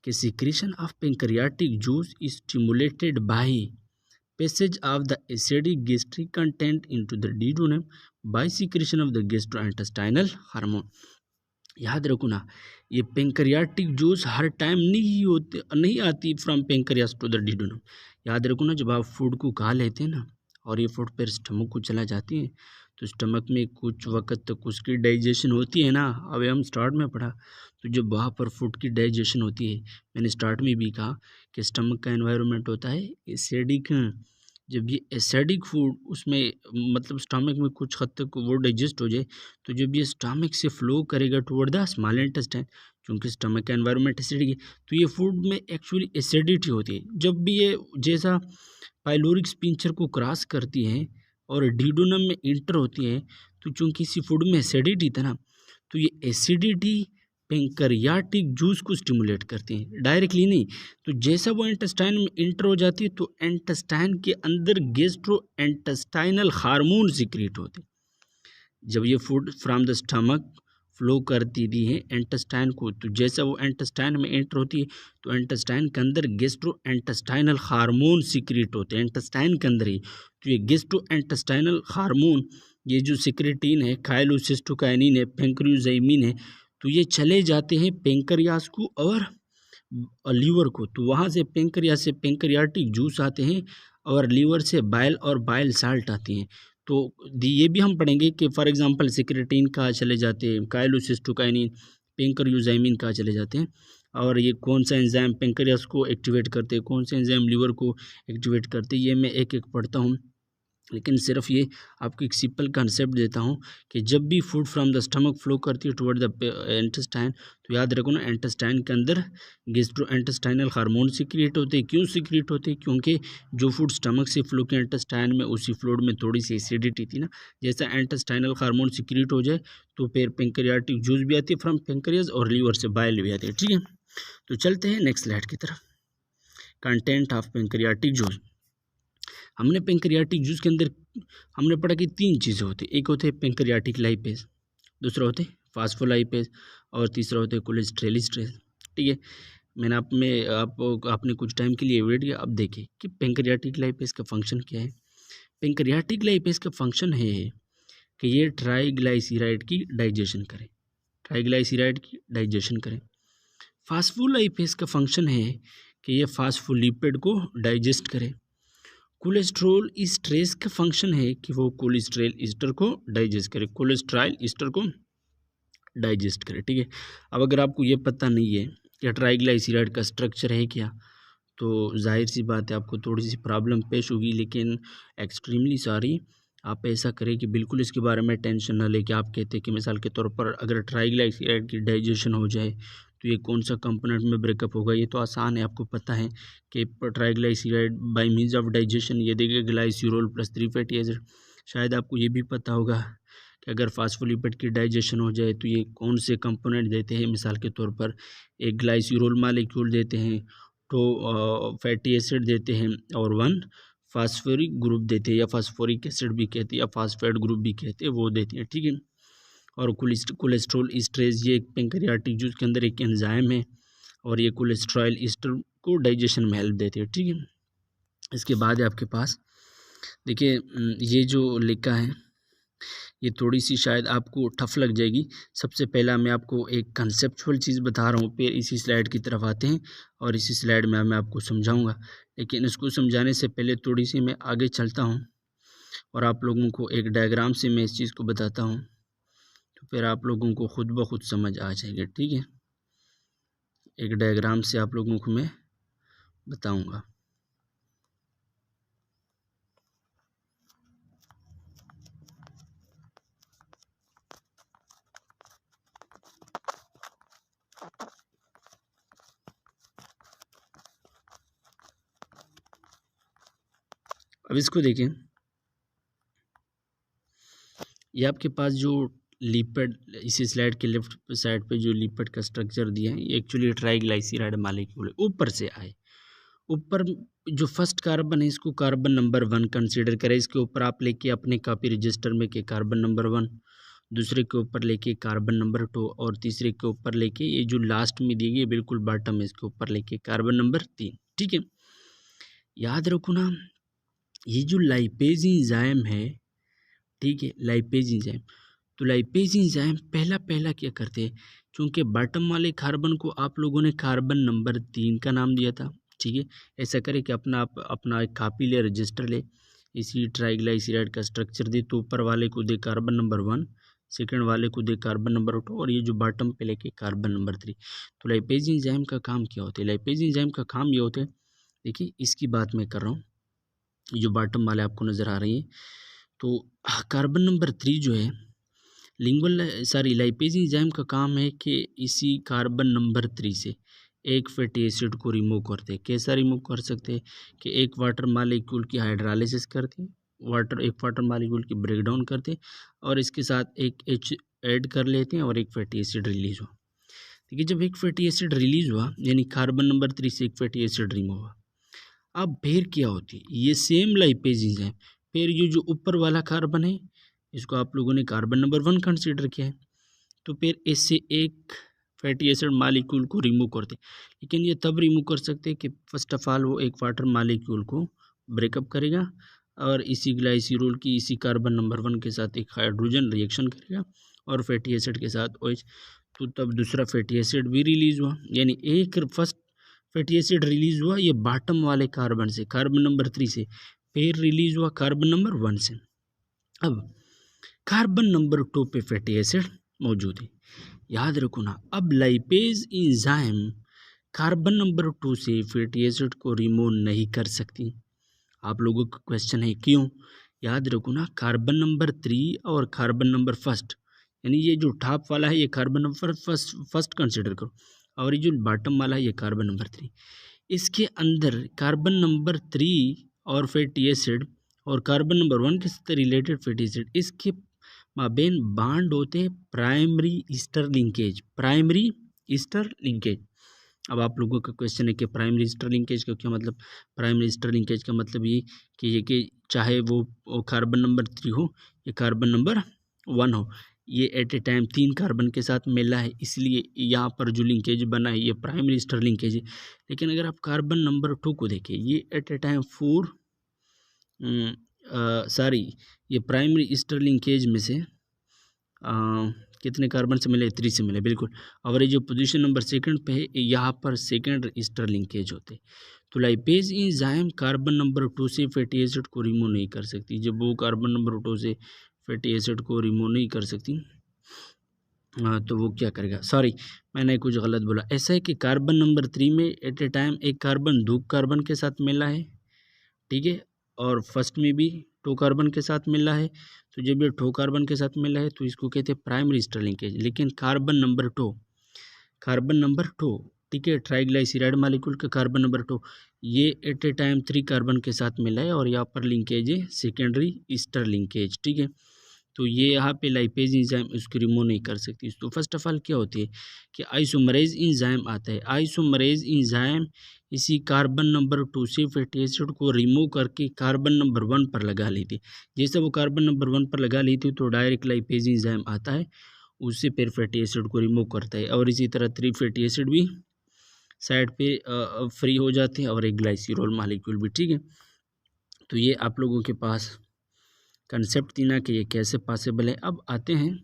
कि secretion of pancreatic juice is stimulated by passage of the acidic gastric content into the duodenum by secretion of the gastrointestinal hormone। याद रखो ना, ये पेंक्रियाटिक जूस हर टाइम नहीं आती फ्रॉम पेंक्रियास टू द डिडोनम। याद रखो ना, जब आप फूड को खा लेते हैं ना और ये फूड फिर स्टमक को चला जाती है, तो स्टमक में कुछ वक्त तक उसकी डाइजेशन होती है ना। अभी हम स्टार्ट में पढ़ा, तो जब वहाँ पर फूड की डाइजेशन होती है, मैंने स्टार्ट में भी कहा कि स्टमक का एनवायरनमेंट होता है एसिडिक। जब ये एसिडिक फूड उसमें मतलब स्टमक में कुछ हद तक वो डाइजेस्ट हो जाए, तो जब ये स्टमक से फ्लो करेगा टुवर्ड द स्मॉल इंटेस्टाइन, क्योंकि स्टमक का एनवायरनमेंट एसिडिक है, तो ये फूड में एक्चुअली एसिडिटी होती है। जब भी ये जैसा पाइलोरिक स्पिंचर को क्रॉस करती है और डिडोनम में इंटर होती है, तो चूंकि इसी फूड में एसिडिटी था ना, तो ये एसिडिटी पेंक्रियाटिक जूस को स्टिमुलेट करती हैं, डायरेक्टली नहीं। तो जैसा वो इंटेस्टाइन में इंटर हो जाती है तो इंटेस्टाइन के अंदर गैस्ट्रो इंटेस्टाइनल हार्मोन सिक्रीट होते हैं। जब ये food from the stomach flow करती थी है इंटेस्टाइन को, तो जैसा वो इंटेस्टाइन में एंटर होती है तो इंटेस्टाइन के अंदर गैस्ट्रो इंटेस्टाइनल हार्मोन सिक्रीट होते हैं इंटेस्टाइन के अंदर ही। तो ये गैस्ट्रो इंटेस्टाइनल हार्मोन, ये जो सिक्रेटिन है, खाइलोसिस्टोकाइनिन है, पेंक्रियोजाइमिन है, तो ये चले जाते हैं पेंक्रियास को और लीवर को। तो वहाँ से पेंक्रियास से पेंक्रियाटिक जूस आते हैं और लीवर से बाइल और बाइल साल्ट आती हैं। तो ये भी हम पढ़ेंगे कि फॉर एग्जांपल सिक्रेटिन कहाँ चले जाते हैं, काइलोसिस्टोकाइनिन, पेंक्रियोजाइमिन कहाँ चले जाते हैं, और ये कौन सा एंजाइम पेंक्रियास को एक्टिवेट करते हैं, कौन सा एंजाइम लीवर को एक्टिवेट करते हैं, ये मैं एक एक पढ़ता हूँ। लेकिन सिर्फ ये आपको एक सिंपल कंसेप्ट देता हूँ कि जब भी food from the stomach flow करती है टुवर्ड द इंटेस्टाइन, तो याद रखो ना इंटेस्टाइन के अंदर गैस्ट्रो इंटेस्टाइनल हार्मोन सिक्रिएट होते हैं। क्यों सिक्रिएट होते हैं? क्योंकि जो फूड स्टमक से फ्लो किया इंटेस्टाइन में, उसी फ्लूइड में थोड़ी सी एसिडिटी थी ना, जैसा इंटेस्टाइनल हार्मोन सिक्रिएट हो जाए तो फिर पेंक्रियाटिक जूस भी आती है फ्रॉम पेंक्रियाज और लीवर से बाइल भी आती है। ठीक है, तो चलते हैं नेक्स्ट स्लाइड की तरफ। Content of pancreatic juice. हमने पेंक्रियाटिक जूस के अंदर हमने पढ़ा कि 3 चीज़ें होती है। एक होते हैं पेंक्रियाटिक लाइपेज, दूसरा होते हैं फास्फोलाइपेज और तीसरा होते हैं कोलेस्ट्रेलिस्ट्रेज। ठीक है, मैंने आपने कुछ टाइम के लिए वेट किया। अब देखिए कि पेंक्रियाटिक लाइपेज का फंक्शन क्या है। पेंक्रियाटिक लाइपेज का फंक्शन है कि ये ट्राइग्लाइसराइड की डाइजेशन करें, ट्राइग्लाइसराइड की डाइजेशन करें। फास्फोलाइपेज का फंक्शन है कि ये फास्फोलिपिड को डाइजेस्ट करे। कोलेस्ट्रॉल ईस्टरेज का फंक्शन है कि वो कोलेस्ट्रॉल ईस्टर को डाइजेस्ट करे, कोलेस्ट्रॉल ईस्टर को डाइजेस्ट करे। ठीक है, अब अगर आपको ये पता नहीं है कि ट्राइग्लाइसराइड का स्ट्रक्चर है क्या, तो जाहिर सी बात है आपको थोड़ी सी प्रॉब्लम पेश होगी। लेकिन एक्सट्रीमली सॉरी, आप ऐसा करें कि बिल्कुल इसके बारे में टेंशन ना ले कि आप कहते हैं कि मिसाल के तौर पर अगर ट्राइग्लाइसराइड की डाइजेशन हो जाए तो ये कौन सा कंपोनेंट में ब्रेकअप होगा। ये तो आसान है, आपको पता है कि triglyceride bye means of digestion ये देगा ग्लाइसरॉल प्लस 3 फैटी एसिड। शायद आपको ये भी पता होगा कि अगर फास्फोलिपिड की डाइजेशन हो जाए तो ये कौन से कंपोनेंट देते हैं। मिसाल के तौर पर एक ग्लाइसरॉल मालिक्यूल देते हैं, तो फैटी एसिड देते हैं और 1 फास्फोरिक ग्रुप देते हैं, या फास्फोरिक एसिड भी कहते हैं या फास्फेट ग्रुप भी कहते हैं, वो देते हैं। ठीक है, और कोलेस्ट्रॉल ईस्टरेज ये एक पेंक्रियाटिक जूस के अंदर एक एंजाइम है और ये कोलेस्ट्रॉल ईस्टर को डाइजेशन में हेल्प देते हैं। ठीक है, इसके बाद है आपके पास देखिए ये जो लिखा है ये थोड़ी सी शायद आपको टफ लग जाएगी। सबसे पहला मैं आपको एक कंसेप्चुअल चीज़ बता रहा हूँ, फिर इसी स्लाइड की तरफ आते हैं और इसी स्लाइड में मैं आपको समझाऊंगा। लेकिन इसको समझाने से पहले थोड़ी सी मैं आगे चलता हूँ और आप लोगों को एक डायग्राम से मैं इस चीज़ को बताता हूँ, तो फिर आप लोगों को खुद ब खुद समझ आ जाएगी। ठीक है, एक डायग्राम से आप लोगों को मैं बताऊंगा। अब इसको देखें, ये आपके पास जो लिपिड इसी स्लाइड के लेफ्ट साइड पे जो लिपिड का स्ट्रक्चर दिया है, ये एक्चुअली ट्राइग्लाइसराइड मालिक्यूल है। ऊपर से आए, ऊपर जो फर्स्ट कार्बन है इसको कार्बन नंबर 1 कंसीडर करें। इसके ऊपर आप लेके अपने कॉपी रजिस्टर में के कार्बन नंबर 1, दूसरे के ऊपर लेके कार्बन नंबर 2 और तीसरे के ऊपर लेके ये जो लास्ट में दी गई बिल्कुल बॉटम है इसके ऊपर लेके कार्बन नंबर 3। ठीक है, याद रखो ना ये जो लाइपेज एंजाइम है, ठीक है, लाइपेज एंजाइम, तो लाइपेज एंजाइम पहला क्या करते हैं, क्योंकि बॉटम वाले कार्बन को आप लोगों ने कार्बन नंबर 3 का नाम दिया था। ठीक है, ऐसा करें कि अपना एक कापी ले, रजिस्टर ले, इसी ट्राइग्लाइसराइड का स्ट्रक्चर दे, तो ऊपर वाले को दे कार्बन नंबर 1, सेकंड वाले को दे कार्बन नंबर 2 और ये जो बॉटम पे लेके कार्बन नंबर 3। तो लाइपेज एंजाइम का काम क्या होता है? लाइपेज एंजाइम का काम ये होता है, देखिए इसकी बात मैं कर रहा हूँ, ये जो बॉटम वाले आपको नज़र आ रही है, तो कार्बन नंबर 3 जो है लाइपेज एंजाइम का काम है कि इसी कार्बन नंबर 3 से एक फैटी एसिड को रिमूव करते हैं। कैसा रिमूव कर सकते हैं कि एक वाटर मालिक्यूल की हाइड्रोलाइसिस करते हैं, एक वाटर मालिक्यूल की ब्रेकडाउन करते हैं और इसके साथ एक H ऐड कर लेते हैं और एक फैटी एसिड रिलीज हो। देखिए जब एक फैटी एसिड रिलीज हुआ यानी कार्बन नंबर 3 से एक फैटी एसिड रिमूव हुआ, अब फिर क्या होती है, ये सेम लाइपेज एंजाइम फिर ये जो ऊपर वाला कार्बन है इसको आप लोगों ने कार्बन नंबर 1 कंसीडर किया है, तो फिर इससे एक फैटी एसिड मालिक्यूल को रिमूव करते, लेकिन ये तब रिमूव कर सकते हैं कि फर्स्ट ऑफ ऑल वो एक वाटर मालिक्यूल को ब्रेकअप करेगा और इसी ग्लाइसिरोल की इसी कार्बन नंबर 1 के साथ एक हाइड्रोजन रिएक्शन करेगा और फैटी एसिड के साथ OH, तो तब दूसरा फैटी एसिड भी रिलीज हुआ, यानी एक फर्स्ट फैटी एसिड रिलीज हुआ ये बॉटम वाले कार्बन से, कार्बन नंबर 3 से, फिर रिलीज हुआ कार्बन नंबर 1 से। अब कार्बन नंबर 2 पे फैटी एसिड मौजूद है, याद रखो ना। अब लाइपेज एंजाइम कार्बन नंबर 2 से फैटी एसिड को रिमूव नहीं कर सकती। आप लोगों का क्वेश्चन है क्यों, याद रखो ना, कार्बन नंबर 3 और कार्बन नंबर फर्स्ट, यानी ये जो टॉप वाला है ये कार्बन नंबर फर्स्ट कंसिडर करो और ये जो बॉटम वाला है ये कार्बन नंबर 3, इसके अंदर कार्बन नंबर 3 और फैटी एसिड और कार्बन नंबर 1 के साथ रिलेटेड फैटी एसिड, इसके माबेन बांड होते हैं primary Easter linkage, primary Easter linkage. अब आप लोगों का क्वेश्चन है कि प्राइमरी ईस्टर लिंकेज का क्या मतलब, प्राइमरी ईस्टर लिंकेज का मतलब ये कि चाहे वो कार्बन नंबर 3 हो या कार्बन नंबर 1 हो, ये एट ए टाइम 3 कार्बन के साथ मिला है, इसलिए यहाँ पर जो लिंकेज बना है ये प्राइमरी ईस्टर लिंकेज है। लेकिन अगर आप कार्बन नंबर 2 को देखें, ये एट ए टाइम 4 ये प्राइमरी ईस्टर लिंकेज में से कितने कार्बन से मिले, 3 से मिले, बिल्कुल। और ये जो पोजीशन नंबर 2 पे है यहाँ पर सेकेंड ईस्टर लिंकेज होते, तो लाइपेज एंजाइम कार्बन नंबर 2 से फैटी एसिड को रिमूव नहीं कर सकती। जब वो कार्बन नंबर 2 से फैटी एसिड को रिमूव नहीं कर सकती तो वो क्या करेगा, सॉरी मैंने कुछ गलत बोला, ऐसा है कि कार्बन नंबर 3 में एट ए टाइम एक कार्बन 2 कार्बन के साथ मिला है, ठीक है, और फर्स्ट में भी 2 कार्बन के साथ मिला है, तो जब ये 2 कार्बन के साथ मिला है तो इसको कहते हैं प्राइमरी ईस्टर लिंकेज। लेकिन कार्बन नंबर 2, ठीक है, ट्राइग्लाइसराइड मालिक्यूल का कार्बन नंबर 2 ये एट ए टाइम 3 कार्बन के साथ मिला है और यहाँ पर लिंकेज है सेकेंडरी ईस्टर लिंकेज, ठीक है, तो ये यहाँ पे लाइपेज एंजाइम उसको रिमूव नहीं कर सकती। तो फर्स्ट ऑफ ऑल क्या होती है कि आइसोमरेज एंजाइम आता है, आइसोमरेज एंजाइम इसी कार्बन नंबर 2 से फैटी एसिड को रिमूव करके कार्बन नंबर 1 पर लगा लेती, जैसे वो कार्बन नंबर 1 पर लगा लेती तो डायरेक्ट लाइपेज एंजाइम आता है, उससे फिर फैटी एसिड को रिमूव करता है और इसी तरह 3 फैटी एसिड भी साइड पे फ्री हो जाते हैं और एक ग्लाइसिरोल मालिक्यूल भी, ठीक है। तो ये आप लोगों के पास कंसेप्ट थी ना कि ये कैसे पॉसिबल है। अब आते हैं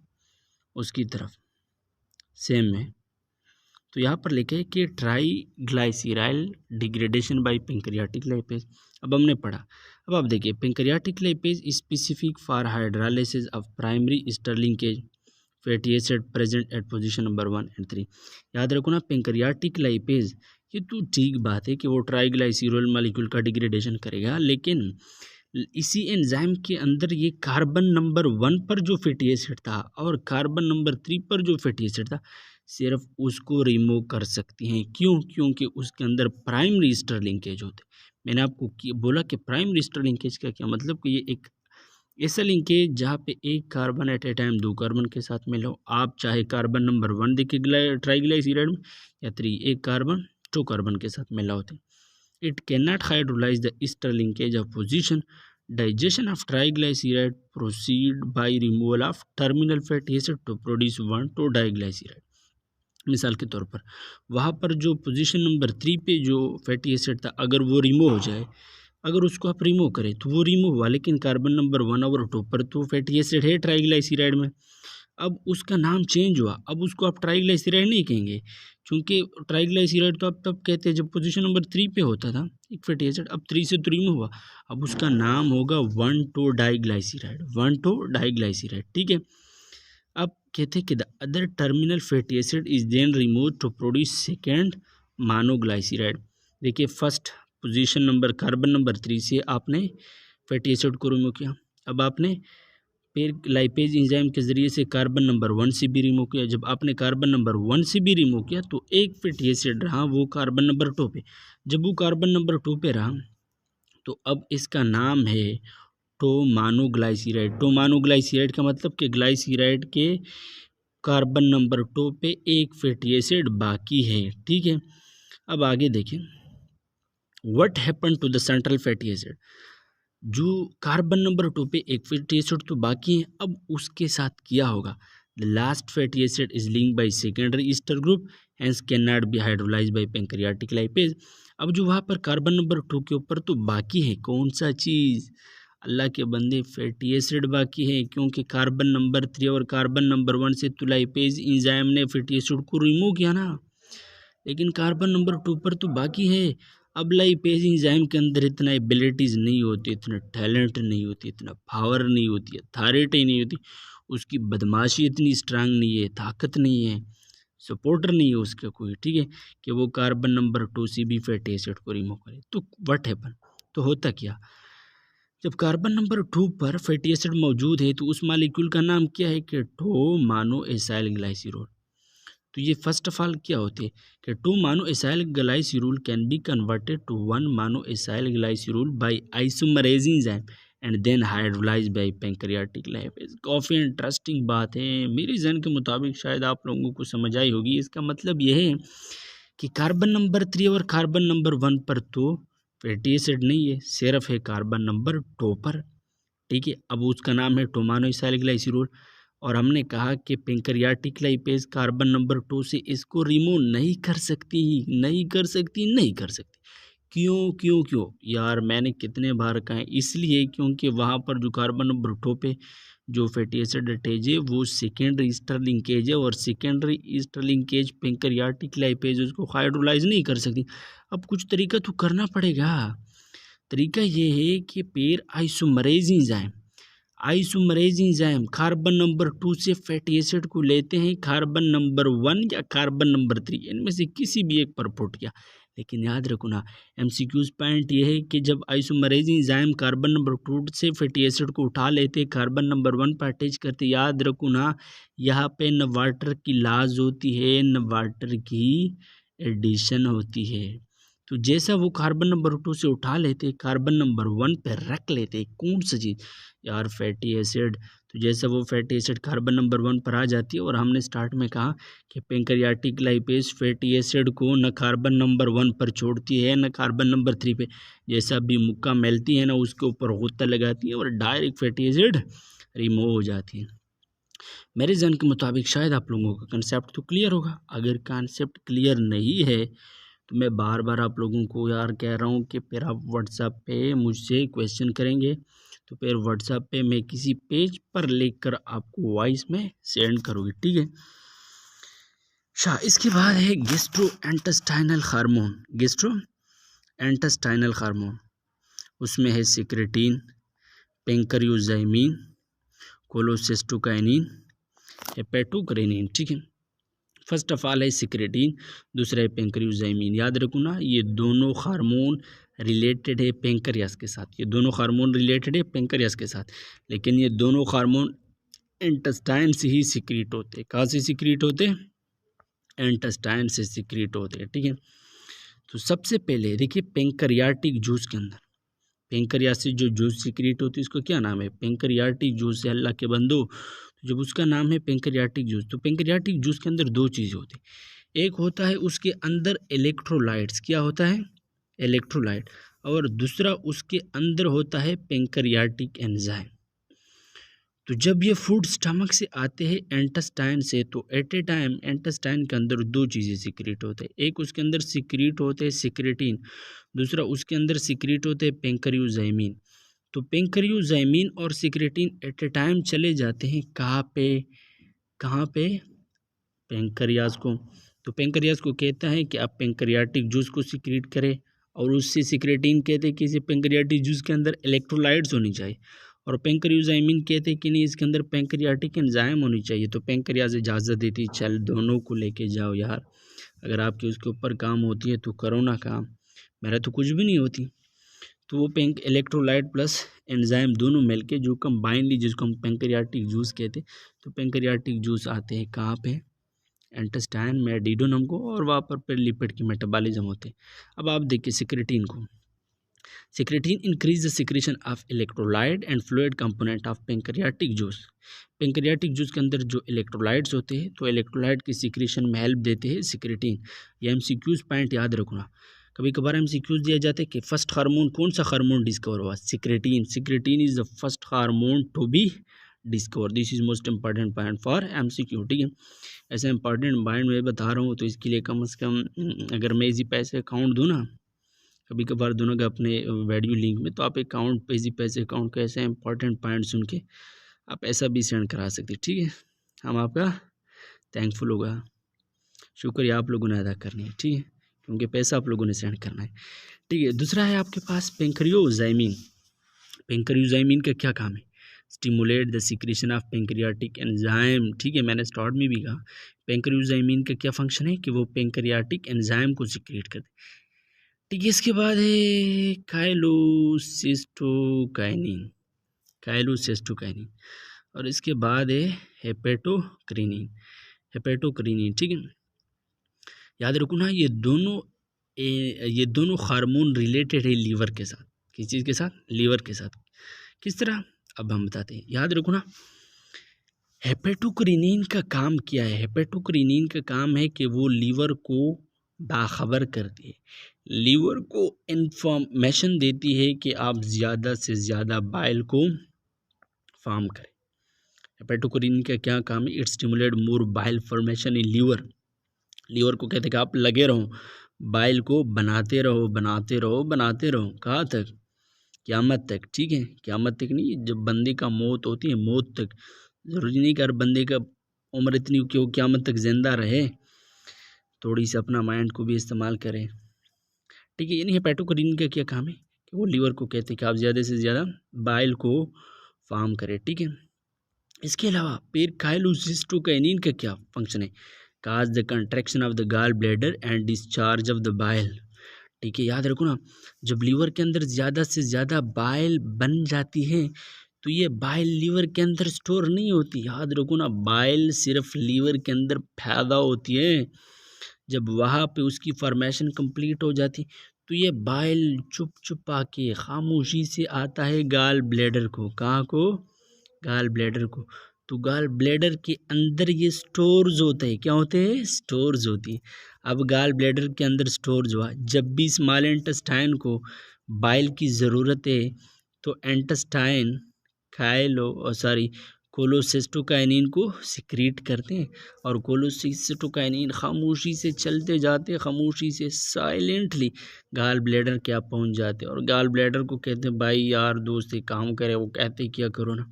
उसकी तरफ सेम में, तो यहाँ पर लिखे कि ट्राईग्लाइसराइल डिग्रेडेशन बाय पैंक्रियाटिक लाइपेज। अब हमने पढ़ा, अब आप देखिए pancreatic lipase specific for hydrolysis of primary Easter linkage fatty acid present at position number 1 and 3। याद रखो ना, पैंक्रियाटिक लाइपेज ये तो ठीक बात है कि वो ट्राईग्लाइसराइल मॉलिक्यूल का डिग्रेडेशन करेगा, लेकिन इसी एंजाइम के अंदर ये कार्बन नंबर 1 पर जो फैटी एसिड था और कार्बन नंबर 3 पर जो फैटी एसिड था सिर्फ उसको रिमूव कर सकती हैं। क्यों? क्योंकि उसके अंदर प्राइमरी ईस्टर लिंकेज होते। मैंने आपको बोला कि प्राइमरी ईस्टर लिंकेज का क्या मतलब, कि ये एक ऐसा लिंकेज जहाँ पे एक carbon at a time 2 carbon के साथ मिला हो। आप चाहे कार्बन नंबर 1 देखिए ट्राईग्लाइसराइड में या 3 एक कार्बन 2 कार्बन के साथ मिला होते। It cannot hydrolyze the ester linkage of position. Digestion of triglyceride proceed by removal of terminal fatty acid to produce 1,2-diglyceride. मिसाल के तौर पर वहाँ पर जो पोजीशन नंबर 3 पे जो फैटी एसिड था अगर वो रिमूव हो जाए, अगर उसको आप रिमूव करें तो वो रिमूव हुआ, लेकिन कार्बन नंबर 1 और 2 पर तो फैटी एसिड है ट्राईग्लाइसराइड में। अब उसका नाम चेंज हुआ, अब उसको आप ट्राईग्लाइसराइड नहीं कहेंगे, क्योंकि ट्राईग्लाइसराइड तो अब तब कहते हैं जब पोजीशन नंबर 3 पे होता था एक फैटी एसिड, अब 3 से 3 में हुआ, अब उसका नाम होगा 1,2-डाइग्लाइसराइड, 1,2-डाइग्लाइसराइड, ठीक है। अब कहते हैं कि the other terminal fatty acid is then remove to produce second monoglyceride. देखिए first position number carbon number 3 से आपने फैटी एसिड को रिमूव किया, अब आपने फिर लाइपेज एंजाइम के ज़रिए से कार्बन नंबर 1 से भी रिमूव किया। जब आपने कार्बन नंबर 1 से भी रिमूव किया तो एक फैटी एसिड रहा वो कार्बन नंबर 2 पे, जब वो कार्बन नंबर 2 पे रहा तो अब इसका नाम है टोमानोग्लाइसराइड। टोमानोग्लाइसराइड का मतलब कि ग्लाइसराइड के कार्बन नंबर 2 पे एक फैटी एसिड बाकी है, ठीक है। अब आगे देखें, what happen to the central fatty acid. जो कार्बन नंबर 2 पे एक फैटी एसिड तो बाकी है, अब उसके साथ क्या होगा। The last fatty acid is linked by secondary Easter group hence can not be hydrolysed by pancreatic lipase. अब जो वहाँ पर कार्बन नंबर 2 के ऊपर तो बाकी है कौन सा चीज़, अल्लाह के बंदे, फैटी एसिड बाकी है, क्योंकि कार्बन नंबर 3 और कार्बन नंबर 1 से तो लाइपेज एंजाइम ने फैटी एसिड को रिमूव किया ना, लेकिन कार्बन नंबर 2 पर तो बाकी है। अब लाइपेज एंजाइम के अंदर इतना एबिलिटीज़ नहीं होती, इतना टैलेंट नहीं होती, इतना पावर नहीं होती, अथॉरिटी नहीं होती, उसकी बदमाशी इतनी स्ट्रांग नहीं है, ताकत नहीं है, सपोर्टर नहीं है उसका कोई, ठीक है, कि वो कार्बन नंबर 2 से भी फैटी एसिड को रिमूव करे। तो व्हाट हैपन, तो होता क्या, जब कार्बन नंबर 2 पर फैटी एसिड मौजूद है तो उस मालिक्यूल का नाम क्या है कि टो मानो एसाइल ग्लाइसिरोल। तो ये फर्स्ट ऑफ ऑल क्या होते हैं कि 2 mono acyl glycerol can be converted to 1 mono acyl glycerol by isomerase enzyme and then hydrolyzed by pancreatic lipase. काफ़ी इंटरेस्टिंग बात है, मेरी जन के मुताबिक शायद आप लोगों को समझ आई होगी। इसका मतलब यह है कि कार्बन नंबर 3 और कार्बन नंबर 1 पर तो फैटी एसिड नहीं है, सिर्फ है कार्बन नंबर 2 पर, ठीक है। अब उसका नाम है टोमानो इसाइल ग्लाइसिरोल, और हमने कहा कि पैंक्रियाटिक लाइपेज कार्बन नंबर 2 से इसको रिमूव नहीं कर सकती, नहीं कर सकती, नहीं कर सकती। क्यों क्यों क्यों यार, मैंने कितने बार कहा है, इसलिए क्योंकि वहाँ पर जो कार्बन नंबर 2 पे जो फैटी एसिड अटैच है वो सेकेंडरी ईस्टर लिंकेज है, और secondary Easter linkage pancreatic lipase उसको हाइड्रोलाइज नहीं कर सकती। अब कुछ तरीका तो करना पड़ेगा। तरीका ये है कि pair isomerase enzyme, isomerase enzyme carbon number 2 से फैटी एसिड को लेते हैं कार्बन नंबर 1 या कार्बन नंबर 3, इनमें से किसी भी एक पर पुट किया। लेकिन याद रखो ना, एमसीक्यूज पॉइंट ये है कि जब आइसोमरेज एंजाइम कार्बन नंबर 2 से फैटी एसिड को उठा लेते, कार्बन नंबर 1 पर अटैच करते, याद रखो ना, यहाँ पे न वाटर की लाज होती है न वाटर की एडिशन होती है। तो जैसा वो कार्बन नंबर 2 से उठा लेते, कार्बन नंबर 1 पे रख लेते, कौन सा चीज़ यार, फैटी एसिड। तो जैसा वो फैटी एसिड कार्बन नंबर 1 पर आ जाती है, और हमने स्टार्ट में कहा कि पैंक्रियाटिक लाइपेज फैटी एसिड को न कार्बन नंबर 1 पर छोड़ती है न कार्बन नंबर 3 पे, जैसा भी मुक्का मिलती है ना उसके ऊपर होता लगाती है और डायरेक्ट फैटी एसिड रिमूव हो जाती है। मेरे जन के मुताबिक शायद आप लोगों का कंसेप्ट तो क्लियर होगा। अगर कंसेप्ट क्लियर नहीं है तो मैं बार बार आप लोगों को यार कह रहा हूँ कि फिर आप व्हाट्सएप पे मुझसे क्वेश्चन करेंगे, तो फिर व्हाट्सएप पे मैं किसी पेज पर लिखकर आपको वॉइस में सेंड करूँगी, ठीक है। इसके बाद है gastro intestinal hormone, gastro intestinal hormone, उसमें है सिक्रेटिन, पेंक्रियोजाइमिन, कोलोसिस्टोकाइनिन, हेपेटोक्रेनिन, ठीक है। फर्स्ट ऑफ ऑल है सिक्रेटिन, दूसरा है पेंक्रियोजाइमिन। याद रखो ना, ये दोनों हार्मोन रिलेटेड है पेंक्रियास के साथ, ये दोनों हार्मोन रिलेटेड है पेंक्रियास के साथ, लेकिन ये दोनों हार्मोन इंटेस्टाइन से ही सिक्रीट होते हैं। कहाँ से सिक्रीट होते हैं? इंटेस्टाइन से सिक्रीट होते हैं, ठीक है। तो सबसे पहले देखिए पेंक्रियाटिक जूस के अंदर, पेंक्रियास से जो जूस सिक्रीट होती है इसको क्या नाम है? पेंक्रियाटिक जूस है, अल्लाह के बंदो। तो जब उसका नाम है पेंक्रियाटिक जूस, तो पेंक्रियाटिक जूस के अंदर दो चीज़ होती है, एक होता है उसके अंदर इलेक्ट्रोलाइट्स, क्या होता है? इलेक्ट्रोलाइट, और दूसरा उसके अंदर होता है पेंक्रियाटिक एंजाइम। तो जब ये फूड स्टमक से आते हैं इंटेस्टाइन से, तो एट ए टाइम इंटेस्टाइन के अंदर दो चीज़ें सिक्रीट होते हैं, एक उसके अंदर सिक्रीट होते हैं सिक्रेटिन, दूसरा उसके अंदर सिक्रीट होते हैं पेंक्रियोजाइमिन। तो पेंक्रियोजाइमिन और सिक्रेटिन एट ए टाइम चले जाते हैं कहाँ पे? कहाँ पे? पेंक्रियाज को। तो पेंक्रियाज को कहता है कि आप पेंक्रियाटिक जूस को सिक्रीट करें, और उससे सिक्रेटिन कहते हैं कि इसे पेंक्रियाटिक जूस के अंदर इलेक्ट्रोलाइट्स होनी चाहिए, और पेंक्रियोजाइमिन कहते हैं कि नहीं, इसके अंदर पेंक्रियाटिक एंजाइम होनी चाहिए। तो पेंक्रियाज इजाज़त देती, चल दोनों को लेके जाओ यार, अगर आपकी उसके ऊपर काम होती है तो करो ना काम, मेरा तो कुछ भी नहीं होती। तो वो इलेक्ट्रोलाइट प्लस एंजाइम दोनों मिलके जो कंबाइनली, जिसको हम पेंक्रियाटिक जूस कहते हैं, तो पेंक्रियाटिक जूस आते हैं कहाँ पे? इंटेस्टाइन में, डिडोनम को, और वहाँ पर लिपिड के मेटाबॉलिज्म होते हैं। अब आप देखिए सिक्रेटिन को, Secretin increase the secretion of electrolyte and fluid component of pancreatic juice. Pancreatic juice के अंदर जो इलेक्ट्रोलाइट्स होते हैं तो इलेक्ट्रोलाइट की सिक्रेशन में हेल्प देते हैं सिक्रेटिन। ये एमसीक्यूज पॉइंट याद रखना। कभी कभार एमसीक्यूज दिया जाता है कि फर्स्ट हार्मोन कौन सा हार्मोन डिस्कवर हुआ, secretin. Secretin is the first hormone to be discover. This is most important point for MCQ. ठीक है, ऐसे इंपॉर्टेंट पॉइंट मैं बता रहा हूँ तो इसके लिए कम से कम अगर मैं इसी पैसे अकाउंट दूँ ना, कभी कभार दोनों का अपने वीडियो लिंक में, तो आप अकाउंट पे इसी पैसे अकाउंट का ऐसे इंपॉर्टेंट पॉइंट सुन के आप ऐसा भी सेंड करा सकते। ठीक है, हम आपका थैंकफुल होगा, शुक्रिया आप लोगों ने अदा करनी है। ठीक है, क्योंकि पैसा आप लोगों ने सेंड करना है। ठीक है, दूसरा है आपके पास पेंक्रियोजाइमिन। पेंक्रियोजाइमिन का क्या काम है? Stimulate the secretion of pancreatic enzyme. ठीक है, मैंने स्टार्ट में भी कहा पेंक्रियोजाइमिन का क्या फंक्शन है कि वो पेंक्रियाटिक एंजाइम को सिक्रेट करते। ठीक है, इसके बाद है काइलोसिस्टोकाइनिन। काइलोसिस्टोकाइनिन और इसके बाद है हेपेटोक्रिनिन। हेपेटोक्रिनिन। ठीक है, याद रखो ना, ये दोनों हार्मोन रिलेटेड है लीवर के साथ। किस चीज़ के साथ? लीवर के साथ। किस तरह? अब हम बताते हैं। याद रखो ना, हेपेटोक्रिनिन का काम क्या है? हेपेटोक्रिनिन का काम है कि वो लीवर को बाखबर करती है, लीवर को इंफॉर्मेशन देती है कि आप ज़्यादा से ज़्यादा बाइल को फॉर्म करें। हेपेटोक्रिनिन का क्या काम है? It stimulate more bile formation in liver. Liver को कहते हैं कि आप लगे रहो, बाइल को बनाते रहो बनाते रहो बनाते रहो। कहाँ तक? क़यामत तक। ठीक है, क़यामत तक नहीं, जब बंदे का मौत होती है, मौत तक। ज़रूरी नहीं कि हर बंदे का उम्र इतनी कि वो क़यामत तक जिंदा रहे, थोड़ी सी अपना माइंड को भी इस्तेमाल करें। ठीक है, यानी हेपेटोक्रिनिन का क्या काम है कि वो लीवर को कहते हैं कि आप ज़्यादा से ज़्यादा बाइल को फॉर्म करें। ठीक है, इसके अलावा काइलोसिस्टोकाइनिन का क्या फंक्शन है? Cause the contraction of the gall bladder and discharge of the bile. ठीक है, याद रखो ना, जब लीवर के अंदर ज़्यादा से ज़्यादा बाइल बन जाती है तो ये बाइल लीवर के अंदर स्टोर नहीं होती। याद रखो ना, बाइल सिर्फ लीवर के अंदर पैदा होती है। जब वहाँ पे उसकी फॉर्मेशन कंप्लीट हो जाती तो ये बाइल चुप चुप आके खामोशी से आता है गाल ब्लैडर को। कहाँ को? गाल ब्लैडर को। तो गाल ब्लैडर के अंदर ये स्टोर्स होते हैं। क्या होते हैं? स्टोर्स होती है। अब गाल ब्लैडर के अंदर स्टोर्स हुआ, जब भी स्मॉल इंटेस्टाइन को बाइल की ज़रूरत है तो इंटेस्टाइन कोलोसिस्टोकाइनिन को सिक्रीट करते हैं और कोलोसिस्टोकाइनिन खामोशी से चलते जाते, खामोशी से साइलेंटली गाल ब्लैडर के आप पहुंच जाते हैं। और गाल ब्लैडर को कहते हैं भाई यार दोस्त एक काम करे, वो कहते क्या करो ना,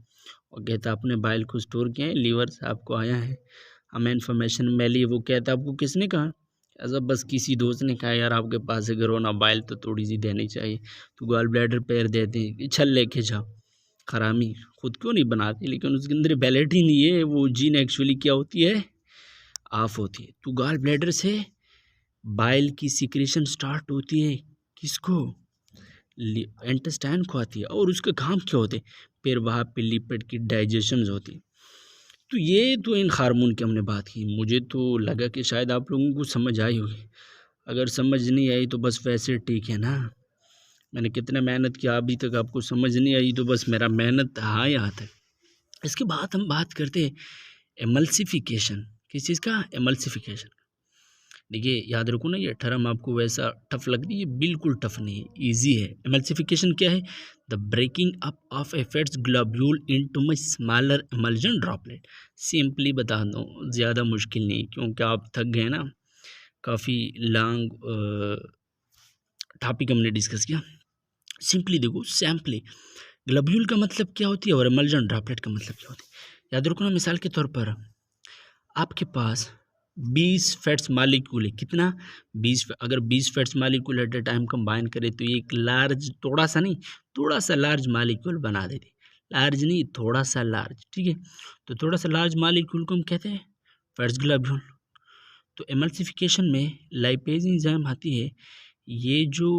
और कहता अपने बाइल को स्टोर किया है, लीवर से आपको आया है, हमें इन्फॉर्मेशन मिली। वो कहता आपको किसने कहा? ऐसा बस किसी दोस्त ने कहा यार आपके पास अगर हो ना बाइल तो थोड़ी सी देनी चाहिए, तो गाल ब्लैडर पैर देते हैं, छल लेके जाओ। खरामी खुद क्यों नहीं बनाती, लेकिन उसके अंदर बैलेट ही नहीं है, वो जीन एक्चुअली क्या होती है? ऑफ होती है। तो गाल ब्लैडर से बाइल की सिक्रेशन स्टार्ट होती है। किसको? इंटेस्टाइन को आती है। और उसका काम क्या होते हैं? फिर वहाँ पे लिपिड की डाइजेशन होती है। तो ये तो इन हार्मोन की हमने बात की। मुझे तो लगा कि शायद आप लोगों को समझ आई होगी। अगर समझ नहीं आई तो बस वैसे ठीक है ना, मैंने कितना मेहनत किया, अभी तक आपको समझ नहीं आई तो बस मेरा मेहनत हाँ याद है। इसके बाद हम बात करते हैं एमल्सिफिकेशन। किस चीज़ का? एमल्सिफिकेशन। देखिए याद रखो ना, ये टर्म आपको वैसा टफ लग रही है, बिल्कुल टफ नहीं है, ईजी है। एमल्सिफिकेशन क्या है? The breaking up of a fats globule into much smaller emulsion droplet. Simply बता दो, ज़्यादा मुश्किल नहीं, क्योंकि आप थक गए ना, काफ़ी लॉन्ग टॉपिक हमने डिस्कस किया। सिंपली देखो, सैम्पली ग्लोब्यूल का मतलब क्या होती है और एमल्जन ड्रॉपलेट का मतलब क्या होती है। याद रखो ना, मिसाल के तौर पर आपके पास 20 फैट्स मालिक्यूल है। कितना? 20। अगर 20 fats molecule at a time combine करें तो एक लार्ज, थोड़ा सा नहीं, थोड़ा सा लार्ज मालिक्यूल बना देते। लार्ज नहीं, थोड़ा सा लार्ज। ठीक है, तो थोड़ा सा लार्ज मालिक्यूल को हम कहते हैं फैट्स ग्लोब्यूल। तो एमल्सिफिकेशन में लाइपेज एंजाइम आती है, ये जो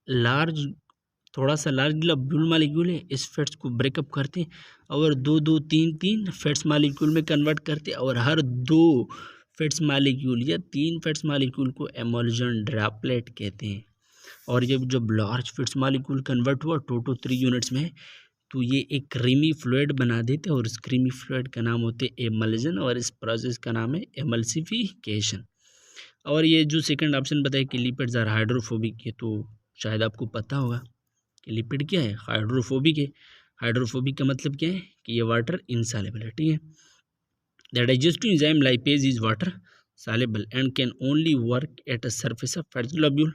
लार्ज, थोड़ा सा लार्ज ग्लोब्यूल मालिक्यूल है, इस फैट्स को ब्रेकअप करते हैं और 2-2, 3-3 फैट्स मालिक्यूल में कन्वर्ट करते हैं। और हर 2 फैट्स मालिक्यूल या 3 फैट्स मालिक्यूल को एमल्जन ड्रॉपलेट कहते हैं। और ये जब लार्ज फिट्स मालिक्यूल कन्वर्ट हुआ 2 to 3 यूनिट्स में, तो ये एक क्रीमी फ्लूइड बना देते हैं और इस क्रीमी फ्लूइड का नाम होते है एमल्जन और इस प्रोसेस का नाम है एमल्सिफिकेशन। और ये जो सेकंड ऑप्शन बताया कि लिपिड्स आर हाइड्रोफोबिक, ये तो शायद आपको पता होगा कि लिपिड क्या है, हाइड्रोफोबिक है। हाइड्रोफोबिक का मतलब क्या है कि ये वाटर इनसॉल्युबल है, ठीक है। The digestive enzyme lipase is water soluble and can only work at a surface of fat globule।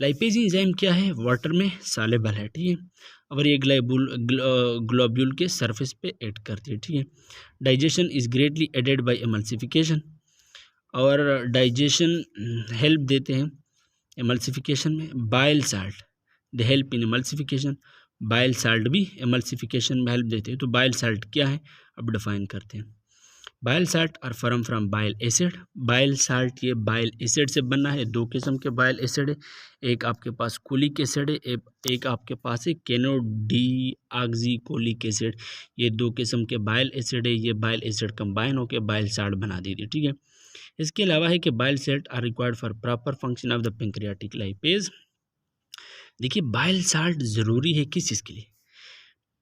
Lipase enzyme क्या है, वाटर में soluble है, ठीक है, और ये ग्लोब्यूल के सरफेस पे ऐड करती है, ठीक है। Digestion is greatly aided by emulsification, और डाइजेशन हेल्प देते हैं एमल्सिफिकेशन में। Bile salt they help in emulsification, bile salt भी एमल्सिफिकेशन में हेल्प देते हैं। तो बाइल साल्ट क्या है, अब डिफाइन करते हैं। Bile salt are form from bile acid. Bile salt ये बाइल एसिड से बना है, दो किस्म के बाइल एसिड है, एक आपके पास कोलिक एसिड है, एक आपके पास है केनोडीऑक्सीकोलिक एसिड। ये दो किस्म के बाइल एसिड है, ये बाइल एसिड कंबाइन होकर बाइल साल्ट बना देती है, ठीक है। इसके अलावा है कि bile salt are required for proper function of the pancreatic lipase. देखिए बाइल साल्ट ज़रूरी है किस चीज़ के लिए,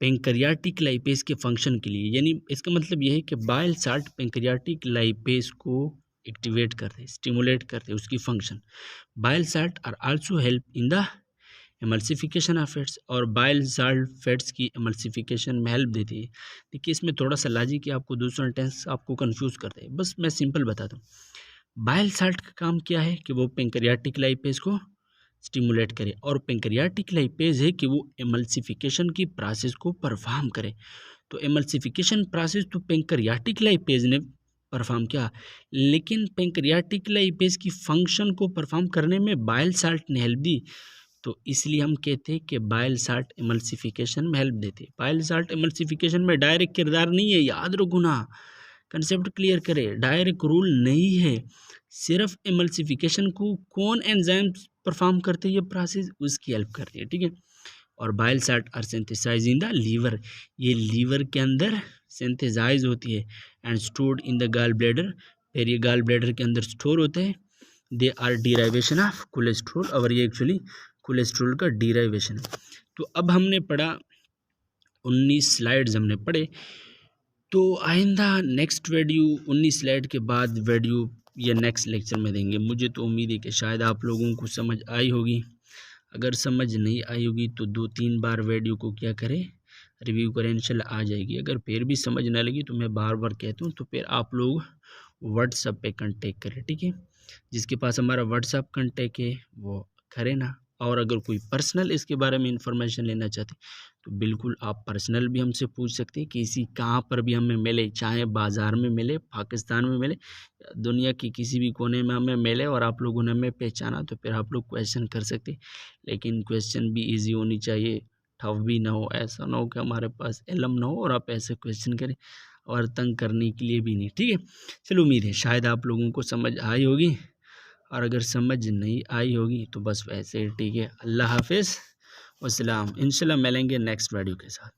पैंक्रियाटिक लाइपेज के फंक्शन के लिए, यानी इसका मतलब यह है कि बाइल साल्ट पैंक्रियाटिक लाइपेज को एक्टिवेट करते हैं, स्टिमुलेट करते हैं उसकी function. Bile salt are also help in the emulsification of fats, और बाइल साल्ट फैट्स की एमल्सिफिकेशन में हेल्प देती है। देखिए इसमें थोड़ा सा लॉजिक कि आपको दूसरा टेंस आपको कंफ्यूज करते हैं, बस मैं सिंपल बताता हूँ। बाइल साल्ट का काम क्या है कि वो पैंक्रियाटिक लाइपेज को स्टिमुलेट करे, और पैंक्रियाटिक लाइपेज है कि वो एमल्सिफिकेशन की प्रोसेस को परफॉर्म करे। तो एमल्सिफिकेशन प्रोसेस तो पैंक्रियाटिक लाइपेज ने परफॉर्म किया, लेकिन पैंक्रियाटिक लाइपेज की फंक्शन को परफॉर्म करने में बाइल साल्ट ने हेल्प दी। तो इसलिए हम कहते हैं कि बाइल साल्ट एमल्सिफिकेशन में हेल्प देते हैं। बाइल साल्ट एमल्सिफिकेशन में डायरेक्ट किरदार नहीं है, याद रखो ना, कंसेप्ट क्लियर करें, डायरेक्ट रूल नहीं है। सिर्फ एमल्सिफिकेशन को कौन एंजाइम परफॉर्म करते हैं, ये प्रोसेस उसकी हेल्प करती है, ठीक है। और bile salt are synthesize in the liver, ये लीवर के अंदर सिंथेसाइज होती है and stored in the gall bladder, फिर ये गॉल ब्लैडर के अंदर स्टोर होते हैं। They are derivation of cholesterol, और ये एक्चुअली कोलेस्ट्रॉल का डिराइवेशन है। तो अब हमने पढ़ा 19 स्लाइड्स हमने पढ़े, तो आइंदा नेक्स्ट वीडियो 19 स्लाइड के बाद वीडियो या नेक्स्ट लेक्चर में देंगे। मुझे तो उम्मीद है कि शायद आप लोगों को समझ आई होगी, अगर समझ नहीं आई होगी तो 2-3 बार वीडियो को क्या करें, रिव्यू करें, इंशाल्लाह आ जाएगी। अगर फिर भी समझ ना लगी तो मैं बार बार कहता हूँ, तो फिर आप लोग व्हाट्सएप पे कांटेक्ट करें, ठीक है। जिसके पास हमारा व्हाट्सएप कांटेक्ट है वो करें ना, और अगर कोई पर्सनल इसके बारे में इंफॉर्मेशन लेना चाहते तो बिल्कुल आप पर्सनल भी हमसे पूछ सकते हैं, किसी कहाँ पर भी हमें मिले, चाहे बाज़ार में मिले, पाकिस्तान में मिले, दुनिया की किसी भी कोने में हमें मिले और आप लोगों ने हमें पहचाना, तो फिर आप लोग क्वेश्चन कर सकते। लेकिन क्वेश्चन भी ईजी होनी चाहिए, टफ भी ना हो, ऐसा ना हो कि हमारे पास इल्म ना हो और आप ऐसे क्वेश्चन करें, और तंग करने के लिए भी नहीं, ठीक है। चलो उम्मीद है शायद आप लोगों को समझ आई होगी, और अगर समझ नहीं आई होगी तो बस वैसे ही ठीक है। अल्लाह हाफिज़, वस्सलाम, इंशाल्लाह मिलेंगे नेक्स्ट वीडियो के साथ।